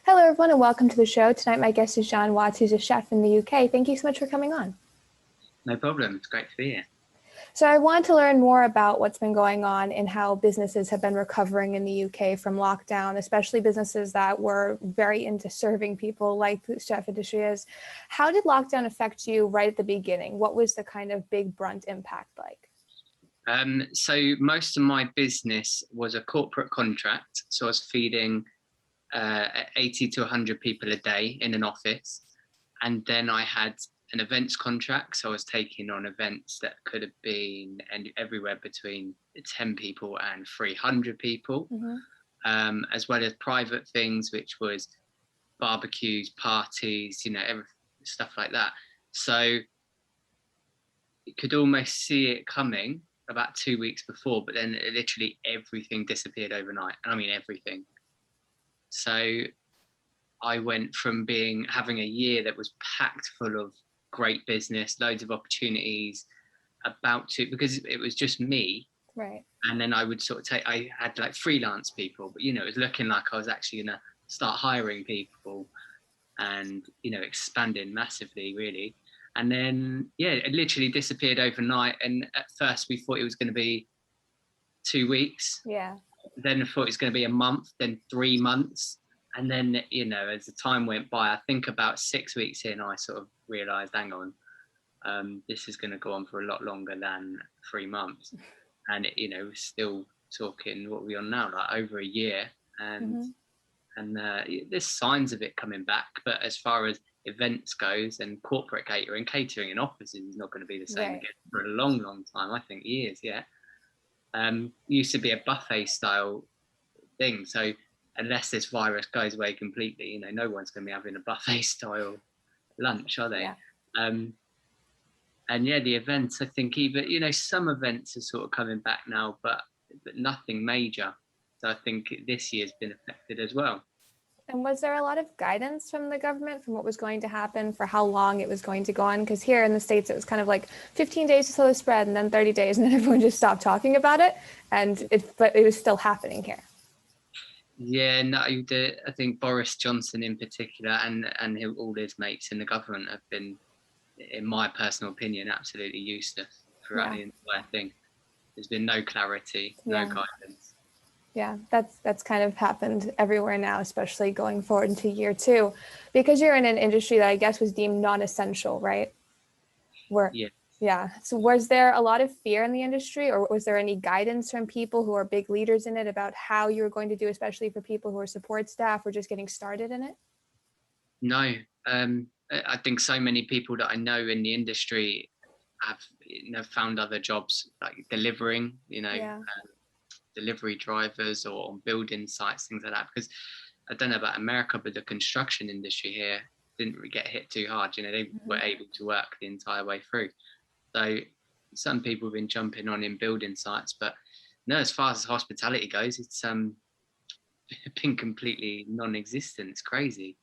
Hello, everyone, and welcome to the show. Tonight, my guest is Jons, who's a chef in the UK. Thank you so much for coming on. No problem. It's great to be here. So I want to learn more about what's been going on and how businesses have been recovering in the UK from lockdown, especially businesses that were very into serving people like the chef industry is. How did lockdown affect you right at the beginning? What was the kind of big brunt impact like? So most of my business was a corporate contract. So I was feeding 80 to 100 people a day in an office. And then I had an events contract. So I was taking on events that could have been everywhere between 10 people and 300 people, as well as private things, which was barbecues, parties, stuff like that. So you could almost see it coming about 2 weeks before, but then literally everything disappeared overnight. And I mean, everything. So I went from having a year that was packed full of great business, loads of opportunities, because it was just me. Right. And then I would I had like freelance people, but, it was looking like I was actually going to start hiring people and, expanding massively, really. And then, it literally disappeared overnight. And at first we thought it was going to be 2 weeks. Yeah. Then I thought it was going to be a month, then 3 months. And then, as the time went by, I think about 6 weeks in, I sort of realized, hang on, this is going to go on for a lot longer than 3 months. And, we're still talking, what are we on now? Like over a year. And there's signs of it coming back. But as far as events goes and corporate catering in offices is not going to be the same again for a long, long time. I think years, yeah. Used to be a buffet style thing. So unless this virus goes away completely, no one's going to be having a buffet style lunch, are they? Yeah. And the events, I think even, some events are sort of coming back now, but nothing major. So I think this year's been affected as well. And was there a lot of guidance from the government from what was going to happen, for how long it was going to go on? Because here in the States, it was kind of like 15 days to slow the spread and then 30 days, and then everyone just stopped talking about it. But it was still happening here. Yeah, no, I think Boris Johnson in particular and all his mates in the government have been, in my personal opinion, absolutely useless throughout the entire thing. There's been no clarity, no guidance. Yeah, that's kind of happened everywhere now, especially going forward into year 2, because you're in an industry that I guess was deemed non-essential, right? Yeah. So was there a lot of fear in the industry, or was there any guidance from people who are big leaders in it about how you were going to do, especially for people who are support staff or just getting started in it? No, I think so many people that I know in the industry have found other jobs, like delivering, delivery drivers or on building sites, things like that. Because I don't know about America, but the construction industry here didn't really get hit too hard. They were able to work the entire way through. So some people have been jumping on in building sites, but no, as far as hospitality goes, it's been completely non-existent. It's crazy.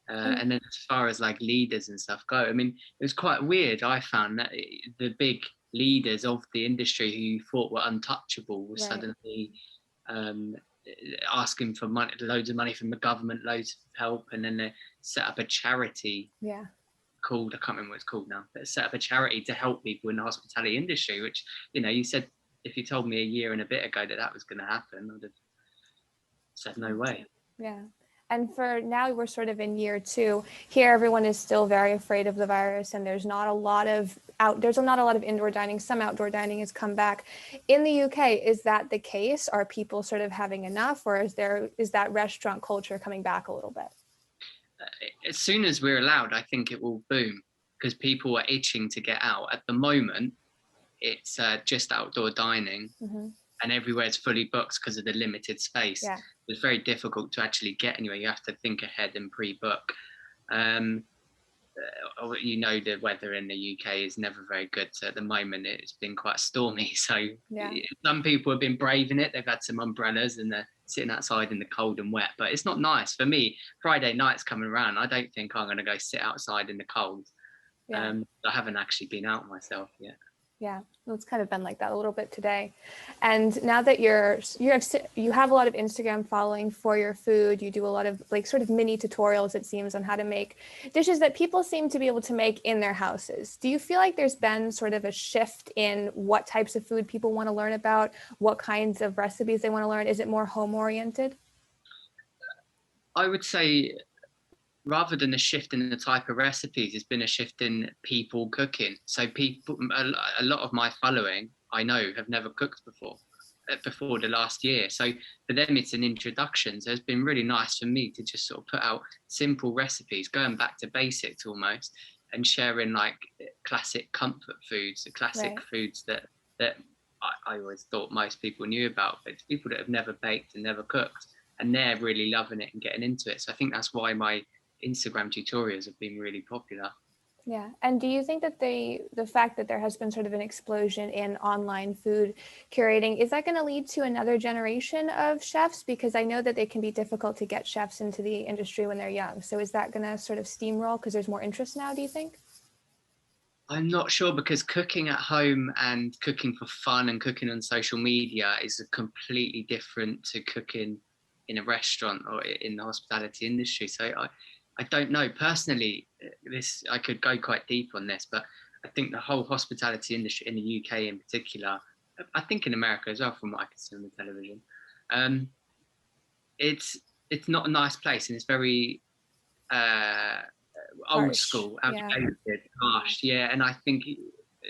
And then as far as like leaders and stuff go, I mean, it was quite weird. I found that the big leaders of the industry who you thought were untouchable were suddenly asking for money, loads of money from the government, loads of help, and then they set up a charity called, I can't remember what it's called now, but set up a charity to help people in the hospitality industry, which, you said, if you told me a year and a bit ago that was going to happen, I'd have said no way. Yeah. And for now, we're sort of in year 2. Here, everyone is still very afraid of the virus, and there's not a lot of indoor dining. Some outdoor dining has come back. In the UK, is that the case? Are people sort of having enough, or is that restaurant culture coming back a little bit? As soon as we're allowed, I think it will boom, because people are itching to get out. At the moment, it's just outdoor dining. And everywhere it's fully booked because of the limited space. Yeah. It's very difficult to actually get anywhere. You have to think ahead and pre-book. The weather in the UK is never very good. So at the moment, it's been quite stormy. So some people have been braving it. They've had some umbrellas and they're sitting outside in the cold and wet. But it's not nice. For me, Friday night's coming around. I don't think I'm going to go sit outside in the cold. I haven't actually been out myself yet. Yeah, well, it's kind of been like that a little bit today. And now that you have a lot of Instagram following for your food, you do a lot of like sort of mini tutorials, it seems, on how to make dishes that people seem to be able to make in their houses. Do you feel like there's been sort of a shift in what types of food people want to learn about, what kinds of recipes they want to learn? Is it more home oriented? I would say rather than a shift in the type of recipes, it's been a shift in people cooking. So people, a lot of my following, I know, have never cooked before the last year. So for them, it's an introduction. So it's been really nice for me to just sort of put out simple recipes, going back to basics almost, and sharing like classic comfort foods, the classic foods that I always thought most people knew about, but it's people that have never baked and never cooked, and they're really loving it and getting into it. So I think that's why my Instagram tutorials have been really popular. Yeah. And do you think that the fact that there has been sort of an explosion in online food curating, is that going to lead to another generation of chefs? Because I know that it can be difficult to get chefs into the industry when they're young. So is that going to sort of steamroll because there's more interest now, do you think? I'm not sure, because cooking at home and cooking for fun and cooking on social media is completely different to cooking in a restaurant or in the hospitality industry. So I don't know personally. This, I could go quite deep on this, but I think the whole hospitality industry in the UK in particular, I think in America as well, from what I can see on the television, um, it's not a nice place, and it's very old school, outdated, harsh. Yeah, and I think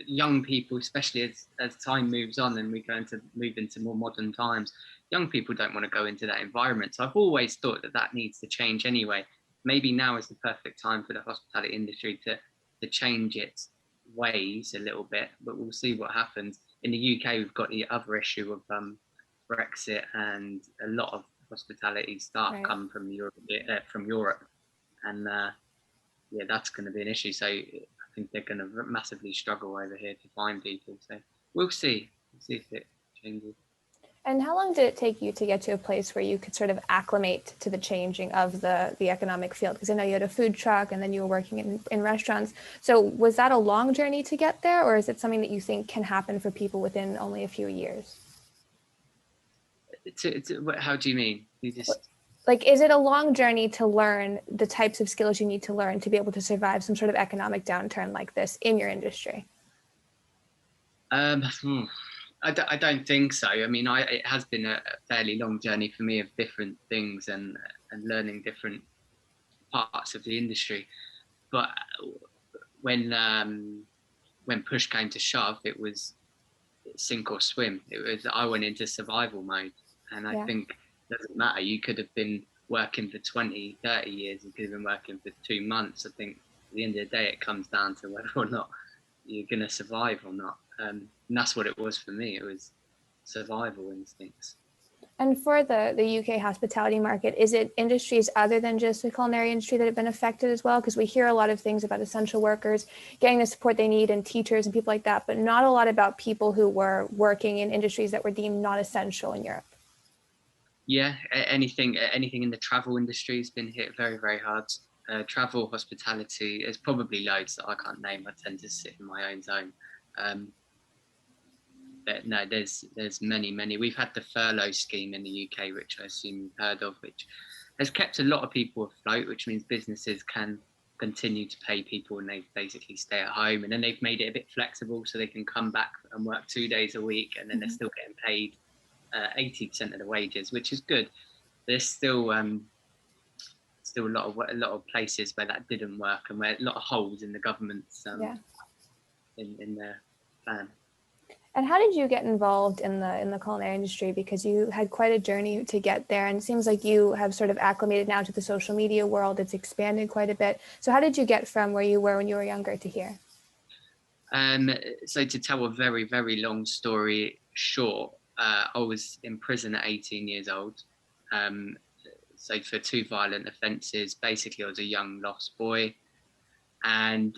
young people, especially as time moves on and we're going to move into more modern times, young people don't want to go into that environment. So I've always thought that needs to change anyway. Maybe now is the perfect time for the hospitality industry to change its ways a little bit, but we'll see what happens. In the UK, we've got the other issue of Brexit, and a lot of hospitality staff come from Europe, and yeah, that's going to be an issue. So I think they're going to massively struggle over here to find people. So we'll see. We'll see if it changes. And how long did it take you to get to a place where you could sort of acclimate to the changing of the economic field? Because I know you had a food truck and then you were working in restaurants. So was that a long journey to get there, or is it something that you think can happen for people within only a few years? How do you mean? You just... Like, is it a long journey to learn the types of skills you need to learn to be able to survive some sort of economic downturn like this in your industry? I don't think so. I mean, it has been a fairly long journey for me of different things and learning different parts of the industry. But when push came to shove, it was sink or swim. I went into survival mode, and I think it doesn't matter. You could have been working for 20, 30 years. You could have been working for 2 months. I think at the end of the day, it comes down to whether or not you're going to survive or not. And that's what it was for me. It was survival instincts. And for the UK hospitality market, is it industries other than just the culinary industry that have been affected as well? Because we hear a lot of things about essential workers getting the support they need and teachers and people like that, but not a lot about people who were working in industries that were deemed not essential in Europe. Yeah, anything in the travel industry has been hit very, very hard. Travel, hospitality, there's probably loads that I can't name. I tend to sit in my own zone. But no, there's many. We've had the furlough scheme in the UK, which I assume you've heard of, which has kept a lot of people afloat, which means businesses can continue to pay people and they basically stay at home. And then they've made it a bit flexible so they can come back and work 2 days a week, and then they're still getting paid 80% of the wages, which is good. There's still a lot of places where that didn't work, and where a lot of holes in the government's in their plan. And how did you get involved in the culinary industry? Because you had quite a journey to get there, and it seems like you have sort of acclimated now to the social media world. It's expanded quite a bit. So how did you get from where you were when you were younger to here? So to tell a very, very long story short, I was in prison at 18 years old. So for 2 violent offences. Basically, I was a young lost boy, and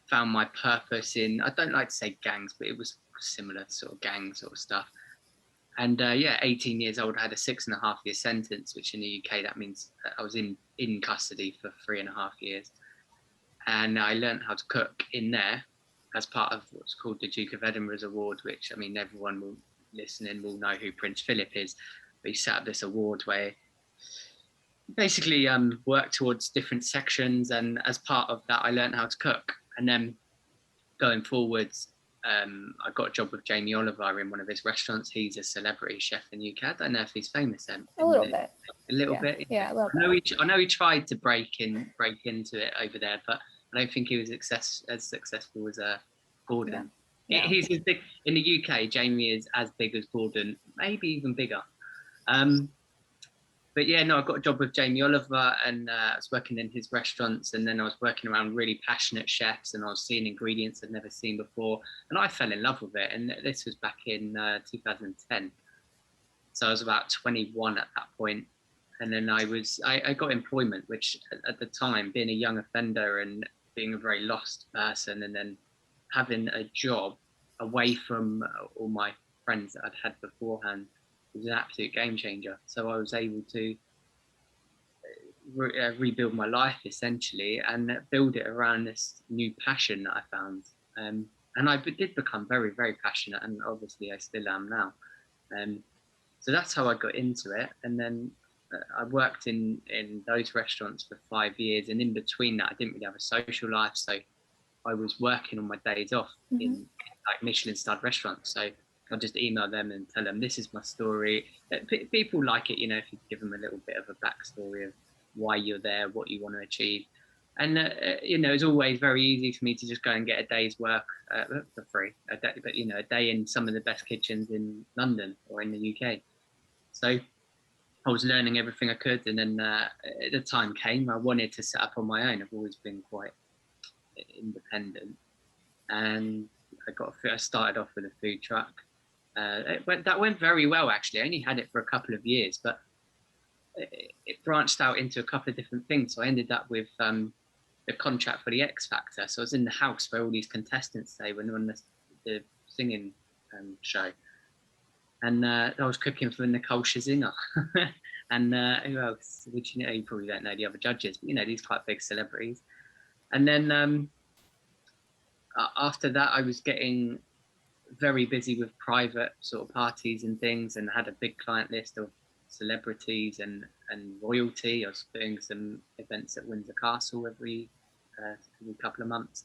found my purpose in, I don't like to say gangs, but it was similar sort of gang sort of stuff. And 18 years old, I had a 6.5-year sentence, which in the UK that means I was in custody for 3.5 years. And I learned how to cook in there. as part of what's called the Duke of Edinburgh's Award, which, I mean, everyone listening will know who Prince Philip is. But he set up this award where basically work towards different sections, and as part of that I learned how to cook. And then going forwards, I got a job with Jamie Oliver in one of his restaurants. He's a celebrity chef in the UK. I don't know if he's famous then. A little bit. A little bit. Yeah, a little bit. I know he tried to break into it over there, but I don't think he was as successful as Gordon. Yeah. He's as big in the UK. Jamie is as big as Gordon, maybe even bigger. But yeah, no, I got a job with Jamie Oliver, and I was working in his restaurants, and then I was working around really passionate chefs, and I was seeing ingredients I'd never seen before, and I fell in love with it. And this was back in 2010, so I was about 21 at that point. And then I got employment, which at the time, being a young offender and being a very lost person, and then having a job away from all my friends that I'd had beforehand, was an absolute game changer. So I was able to rebuild my life essentially, and build it around this new passion that I found. And I did become very, very passionate, and obviously I still am now. So that's how I got into it. And then I worked in those restaurants for 5 years, and in between that I didn't really have a social life, so I was working on my days off in like Michelin-starred restaurants. So I'll just email them and tell them, this is my story. People like it, if you give them a little bit of a backstory of why you're there, what you want to achieve. And, it's always very easy for me to just go and get a day's work for free. But, a day in some of the best kitchens in London or in the UK. So I was learning everything I could. And then the time came, I wanted to set up on my own. I've always been quite independent. And I started off with a food truck. That went very well, actually. I only had it for a couple of years, but it branched out into a couple of different things. So I ended up with the contract for the X Factor. So I was in the house where all these contestants stay when they're on the singing show. And I was cooking for Nicole Scherzinger. And who else? Which, you probably don't know the other judges, but these quite big celebrities. And then after that, I was getting very busy with private sort of parties and things, and had a big client list of celebrities and royalty. I was doing some events at Windsor Castle every couple of months.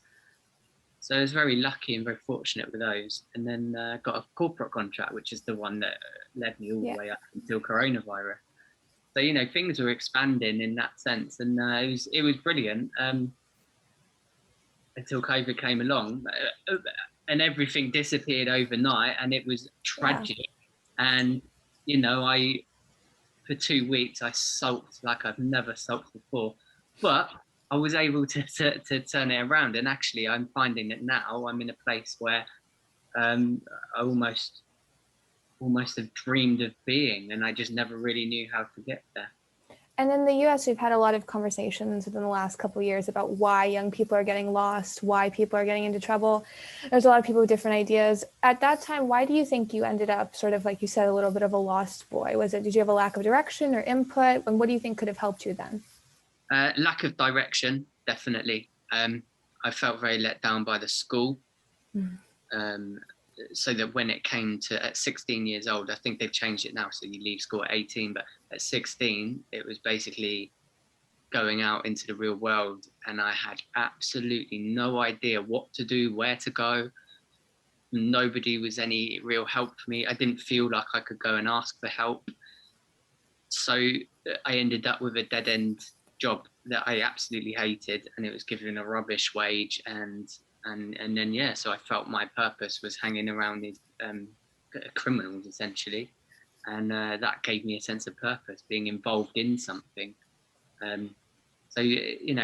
So I was very lucky and very fortunate with those. And then got a corporate contract, which is the one that led me all the way up until coronavirus. So, things were expanding in that sense, and it was brilliant until COVID came along. And everything disappeared overnight, and it was tragic. And for 2 weeks I sulked like I've never sulked before, but I was able to turn it around. And actually, I'm finding that now I'm in a place where I almost have dreamed of being, and I just never really knew how to get there. And in the US, we've had a lot of conversations within the last couple of years about why young people are getting lost, why people are getting into trouble. There's a lot of people with different ideas. At that time, why do you think you ended up sort of, like you said, a little bit of a lost boy? Did you have a lack of direction or input? And what do you think could have helped you then? Lack of direction, definitely. I felt very let down by the school. So that when it came to at 16 years old, I think they've changed it now, so you leave school at 18, but at 16 it was basically going out into the real world, and I had absolutely no idea what to do, where to go. Nobody was any real help for me. I didn't feel like I could go and ask for help, so I ended up with a dead-end job that I absolutely hated, and it was given a rubbish wage, and then so I felt my purpose was hanging around these criminals essentially, and that gave me a sense of purpose, being involved in something. So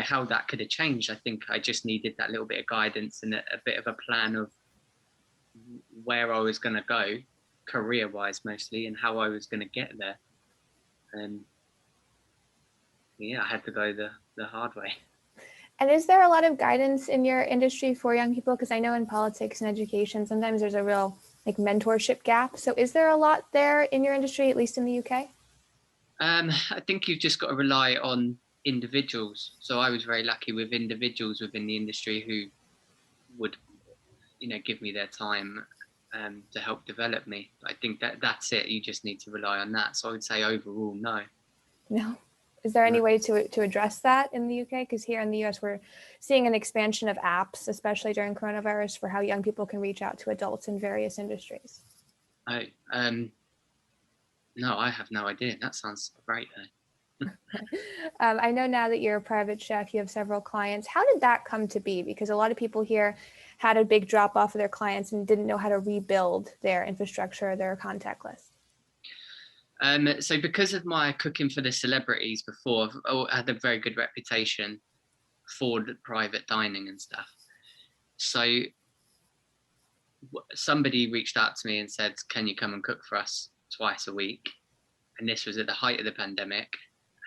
how that could have changed, I think I just needed that little bit of guidance and a bit of a plan of where I was going to go, career-wise mostly, and how I was going to get there. And I had to go the hard way. And is there a lot of guidance in your industry for young people? Because I know in politics and education, sometimes there's a real mentorship gap. So is there a lot there in your industry, at least in the UK? I think you've just got to rely on individuals. So I was very lucky with individuals within the industry who would give me their time to help develop me. I think that's it. You just need to rely on that. So I would say overall, no. No. Is there any way to address that in the UK? Because here in the US, we're seeing an expansion of apps, especially during coronavirus, for how young people can reach out to adults in various industries. Oh, no, I have no idea. That sounds great though. I know now that you're a private chef, you have several clients. How did that come to be? Because a lot of people here had a big drop off of their clients and didn't know how to rebuild their infrastructure or their contact list. So because of my cooking for the celebrities before, I had a very good reputation for the private dining and stuff. So somebody reached out to me and said, can you come and cook for us twice a week? And this was at the height of the pandemic,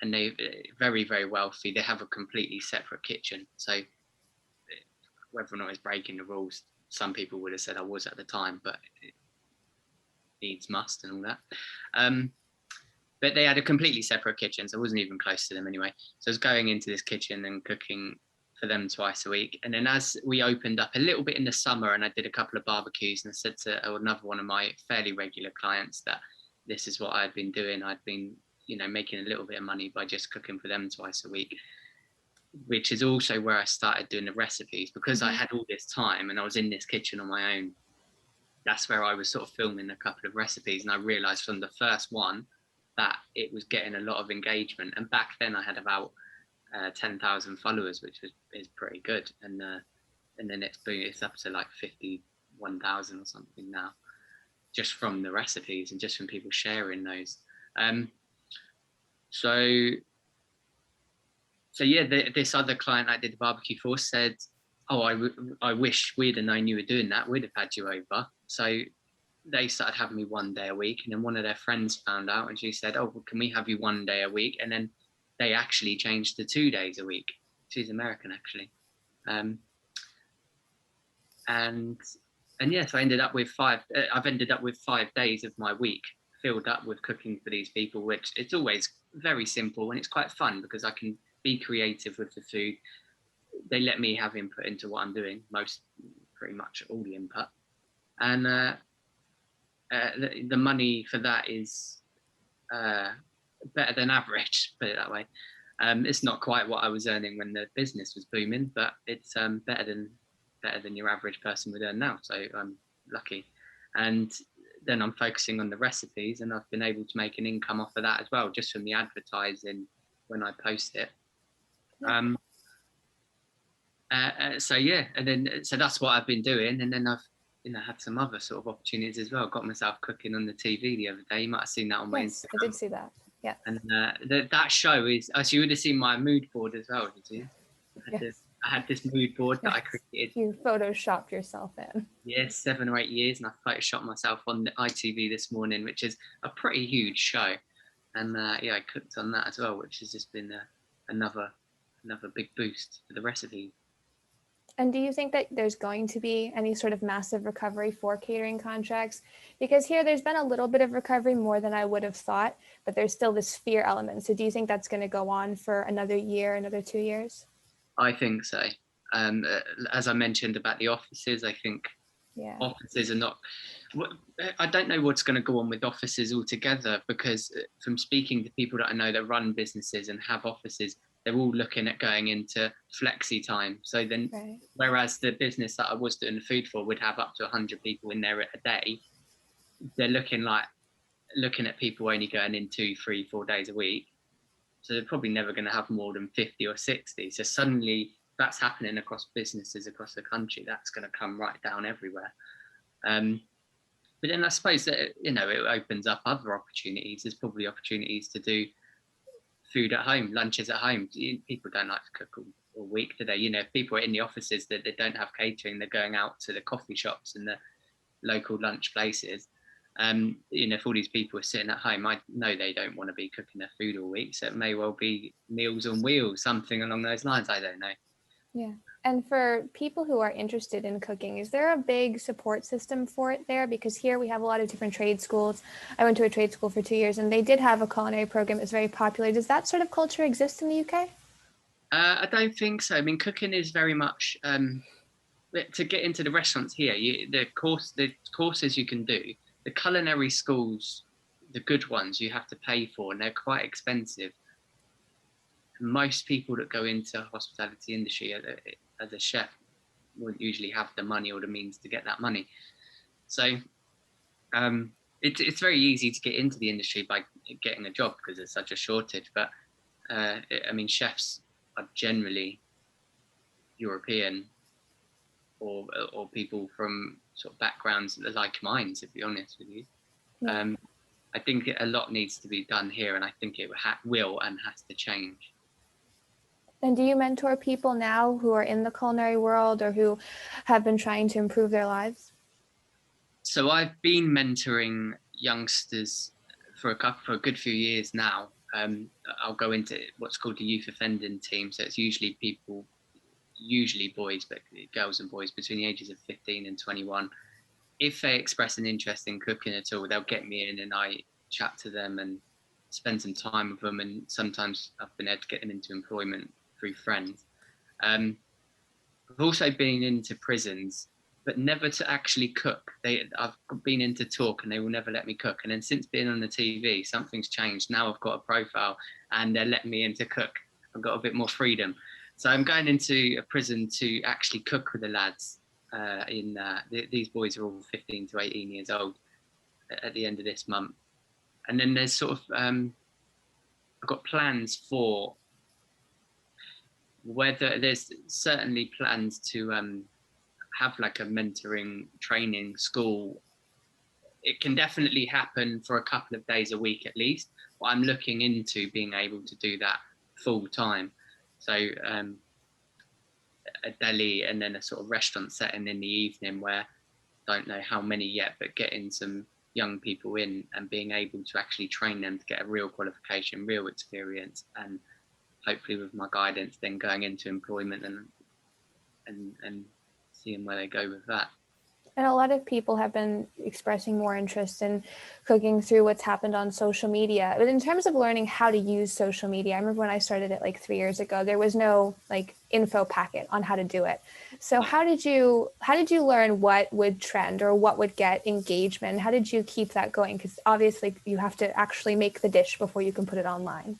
and they very, very wealthy. They have a completely separate kitchen. So whether or not it's breaking the rules, some people would have said I was at the time, but it needs must and all that. But they had a completely separate kitchen, so I wasn't even close to them anyway. So I was going into this kitchen and cooking for them twice a week. And then as we opened up a little bit in the summer and I did a couple of barbecues, and I said to another one of my fairly regular clients that this is what I'd been doing. I'd been, making a little bit of money by just cooking for them twice a week, which is also where I started doing the recipes, because I had all this time and I was in this kitchen on my own. That's where I was sort of filming a couple of recipes. And I realized from the first one that it was getting a lot of engagement. And back then I had about 10,000 followers, which is pretty good. And then it's up to like 51,000 or something now, just from the recipes and just from people sharing those. So yeah, this other client I did the barbecue for said, oh, I wish we'd have known you were doing that. We'd have had you over. So they started having me 1 day a week, and then one of their friends found out and she said, oh, well, can we have you 1 day a week? And then they actually changed to 2 days a week. She's American, actually. And yes, I ended up with I've ended up with 5 days of my week filled up with cooking for these people, which it's always very simple and it's quite fun because I can be creative with the food. They let me have input into what I'm doing, pretty much all the input. And the money for that is better than average, put it that way. It's not quite what I was earning when the business was booming, but it's better than your average person would earn now. So I'm lucky. And then I'm focusing on the recipes, and I've been able to make an income off of that as well, just from the advertising when I post it. So yeah, and then so that's what I've been doing, and then I've had some other sort of opportunities as well. Got myself cooking on the TV the other day. You might have seen that on my Instagram. I did see that. Yeah. And that show is, as you would have seen my mood board as well, did you? I had this mood board that I created. You photoshopped yourself in. Yes, 7 or 8 years, and I photoshopped myself on the ITV this morning, which is a pretty huge show. And I cooked on that as well, which has just been another big boost for the recipe. And do you think that there's going to be any sort of massive recovery for catering contracts? Because here there's been a little bit of recovery, more than I would have thought, but there's still this fear element. So do you think that's going to go on for another year, another 2 years? I think so. As I mentioned about the offices, I think offices are not, I don't know what's going to go on with offices altogether, because from speaking to people that I know that run businesses and have offices, they're all looking at going into flexi time. So then, whereas the business that I was doing the food for would have up to 100 people in there a day, they're looking at people only going in 2, 3, 4 days a week. So they're probably never going to have more than 50 or 60. So suddenly that's happening across businesses across the country. That's going to come right down everywhere. But then I suppose that, it opens up other opportunities. There's probably opportunities to do food at home, lunches at home. People don't like to cook all week, do they? If people are in the offices that they don't have catering, they're going out to the coffee shops and the local lunch places. If all these people are sitting at home, I know they don't want to be cooking their food all week. So it may well be Meals on Wheels, something along those lines. I don't know. Yeah. And for people who are interested in cooking, is there a big support system for it there? Because here we have a lot of different trade schools. I went to a trade school for 2 years, and they did have a culinary program that's very popular. Does that sort of culture exist in the UK? I don't think so. I mean, cooking is very much to get into the restaurants here, the courses you can do, the culinary schools, the good ones, you have to pay for, and they're quite expensive. Most people that go into hospitality industry as a chef wouldn't usually have the money or the means to get that money. So it's very easy to get into the industry by getting a job because there's such a shortage. But I mean, chefs are generally European or people from sort of backgrounds like mine, to be honest with you. Yeah. I think a lot needs to be done here, and I think it will and has to change. And do you mentor people now who are in the culinary world or who have been trying to improve their lives? So I've been mentoring youngsters for a good few years now. I'll go into what's called the youth offending team. So it's usually boys, but girls and boys between the ages of 15 and 21. If they express an interest in cooking at all, they'll get me in and I chat to them and spend some time with them. And sometimes I've been able to get them into employment through friends. I've also been into prisons, but never to actually cook. I've been in to talk and they will never let me cook. And then since being on the TV, something's changed. Now I've got a profile and they're letting me in to cook. I've got a bit more freedom. So I'm going into a prison to actually cook with the lads. These boys are all 15 to 18 years old at the end of this month. And then there's sort of, I've got plans for whether there's certainly plans to have like a mentoring training school. It can definitely happen for a couple of days a week at least, but I'm looking into being able to do that full time. So a deli and then a sort of restaurant setting in the evening where, don't know how many yet, but getting some young people in and being able to actually train them to get a real qualification, real experience, and hopefully with my guidance then going into employment and seeing where they go with that. And a lot of people have been expressing more interest in cooking through what's happened on social media. But in terms of learning how to use social media, I remember when I started it like 3 years ago, there was no like info packet on how to do it. So how did you learn what would trend or what would get engagement? How did you keep that going? Because obviously you have to actually make the dish before you can put it online.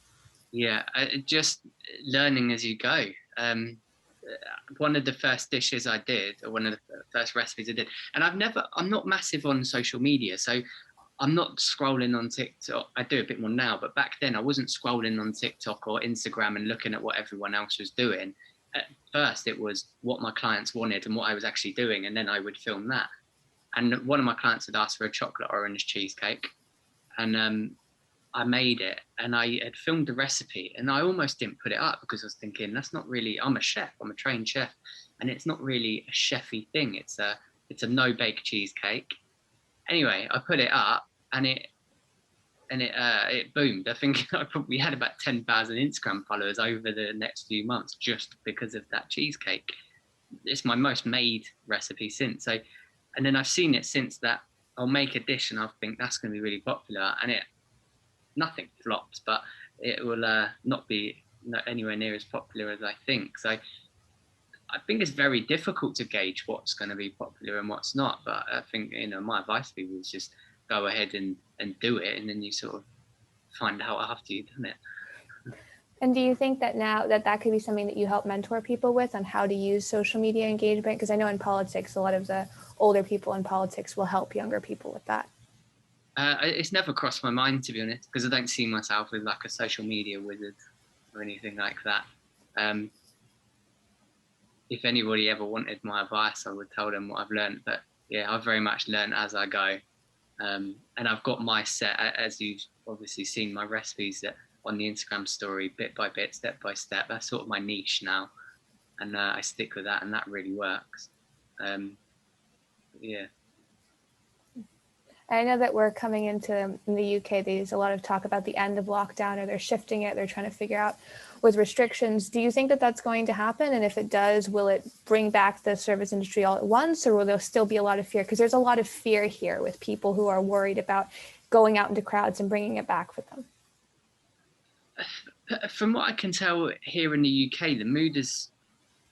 Yeah, just learning as you go. One of the first dishes I did, or one of the first recipes I did, and I'm not massive on social media, so I'm not scrolling on TikTok. I do a bit more now, but back then I wasn't scrolling on TikTok or Instagram and looking at what everyone else was doing. At first, it was what my clients wanted and what I was actually doing, and then I would film that. And one of my clients had asked for a chocolate orange cheesecake, and I made it, and I had filmed the recipe, and I almost didn't put it up because I was thinking, that's not really, I'm a chef, I'm a trained chef, and it's not really a chefy thing. It's a no-bake cheesecake. Anyway, I put it up, and it boomed. I think I probably had about 10,000 Instagram followers over the next few months just because of that cheesecake. It's my most made recipe since. So, and then I've seen it since that. I'll make a dish, and I think that's going to be really popular, and nothing flops, but it will not be anywhere near as popular as I think. So I think it's very difficult to gauge what's going to be popular and what's not. But I think, my advice to people is just go ahead and do it, and then you sort of find out after you've done it. And do you think that now that could be something that you help mentor people with on how to use social media engagement? Because I know in politics, a lot of the older people in politics will help younger people with that. It's never crossed my mind, to be honest, because I don't see myself as like a social media wizard or anything like that. If anybody ever wanted my advice, I would tell them what I've learned. But yeah, I've very much learned as I go. And I've got my set, as you've obviously seen my recipes on the Instagram story, bit by bit, step by step. That's sort of my niche now. And I stick with that, and that really works. Yeah. I know that we're coming into, in the UK, there's a lot of talk about the end of lockdown, or they're shifting it. They're trying to figure out with restrictions. Do you think that that's going to happen? And if it does, will it bring back the service industry all at once, or will there still be a lot of fear? Because there's a lot of fear here with people who are worried about going out into crowds and bringing it back with them. From what I can tell here in the UK, the mood has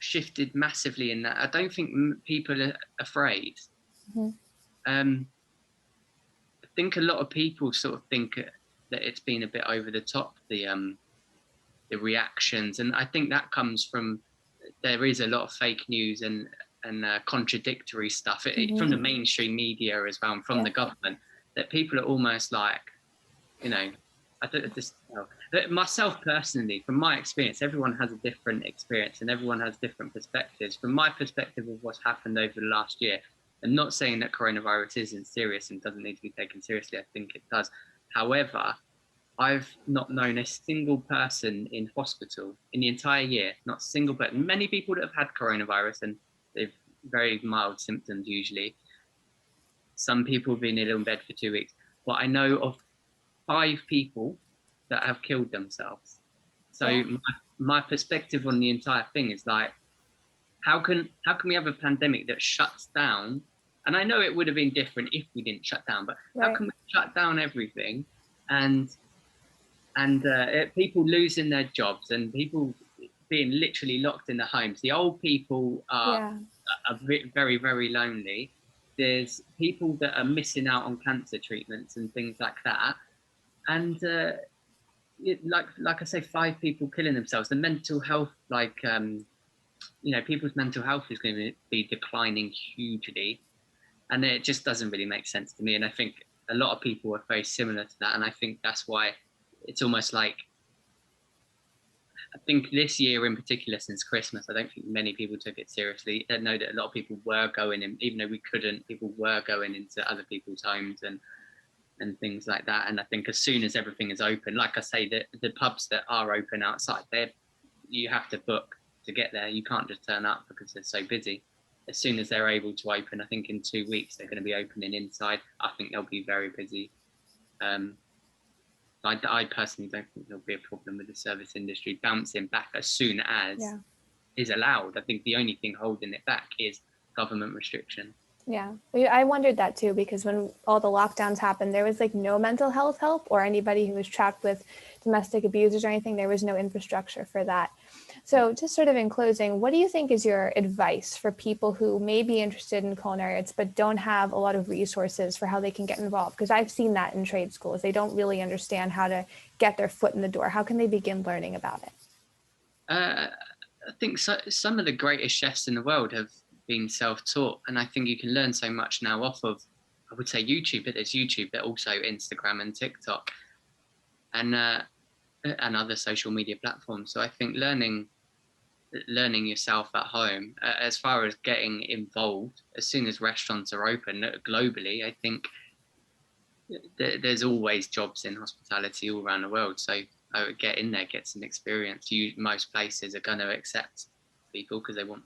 shifted massively in that I don't think people are afraid. I think a lot of people sort of think that it's been a bit over the top, the reactions, and I think that comes from there is a lot of fake news and contradictory stuff from the mainstream media as well, and from the government, that people are almost like, you know, I don't just myself personally, from my experience, everyone has a different experience and everyone has different perspectives. From my perspective of what's happened over the last year, I'm not saying that coronavirus isn't serious and doesn't need to be taken seriously. I think it does. However, I've not known a single person in hospital in the entire year, not a single person. Many people that have had coronavirus and they've very mild symptoms usually. Some people have been ill in bed for 2 weeks. But I know of 5 people that have killed themselves. So my perspective on the entire thing is like, how can we have a pandemic that shuts down? And I know it would have been different if we didn't shut down, but how can we shut down everything and people losing their jobs and people being literally locked in their homes? The old people are very, very lonely. There's people that are missing out on cancer treatments and things like that. And like I say, 5 people killing themselves. The mental health, people's mental health is going to be declining hugely. And it just doesn't really make sense to me. And I think a lot of people are very similar to that. And I think that's why it's almost like, I think this year in particular, since Christmas, I don't think many people took it seriously. I know that a lot of people were going in, even though we couldn't, people were going into other people's homes and things like that. And I think as soon as everything is open, like I say, the pubs that are open outside, you have to book to get there. You can't just turn up because they're so busy. As soon as they're able to open, I think in 2 weeks they're going to be opening inside. I think they'll be very busy. I personally don't think there'll be a problem with the service industry bouncing back as soon as is allowed. I think the only thing holding it back is government restriction. Yeah, I wondered that too, because when all the lockdowns happened, there was like no mental health help, or anybody who was trapped with domestic abusers or anything. There was no infrastructure for that. So just sort of in closing, what do you think is your advice for people who may be interested in culinary arts but don't have a lot of resources for how they can get involved? Because I've seen that in trade schools. They don't really understand how to get their foot in the door. How can they begin learning about it? I think some of the greatest chefs in the world have been self-taught, and I think you can learn so much now off of, I would say YouTube, but there's YouTube, but also Instagram and TikTok and other social media platforms. So I think learning yourself at home, as far as getting involved as soon as restaurants are open globally, I think there's always jobs in hospitality all around the world. So I would get in there, get some experience. Most places are going to accept people because they want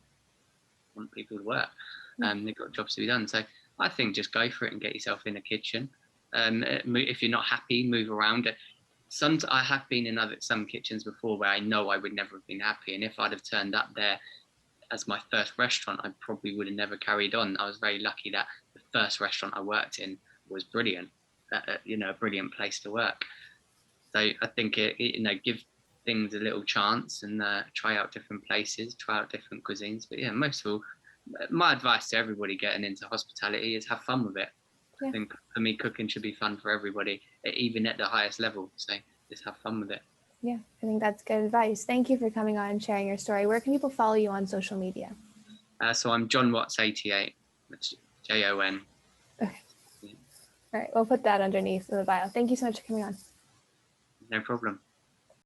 people to work. They've got jobs to be done. So I think just go for it and get yourself in a kitchen. If you're not happy, move around. I have been in some kitchens before where I know I would never have been happy, and if I'd have turned up there as my first restaurant, I probably would have never carried on. I was very lucky that the first restaurant I worked in was brilliant, a brilliant place to work. So I think give things a little chance and try out different places, try out different cuisines. But yeah, most of all, my advice to everybody getting into hospitality is have fun with it. I think for me, cooking should be fun for everybody, even at the highest level. So just have fun with it. Yeah, I think that's good advice. Thank you for coming on and sharing your story. Where can people follow you on social media? So I'm Jon Watts 88. That's JON. Okay. Yeah. All right, we'll put that underneath in the bio. Thank you so much for coming on. No problem.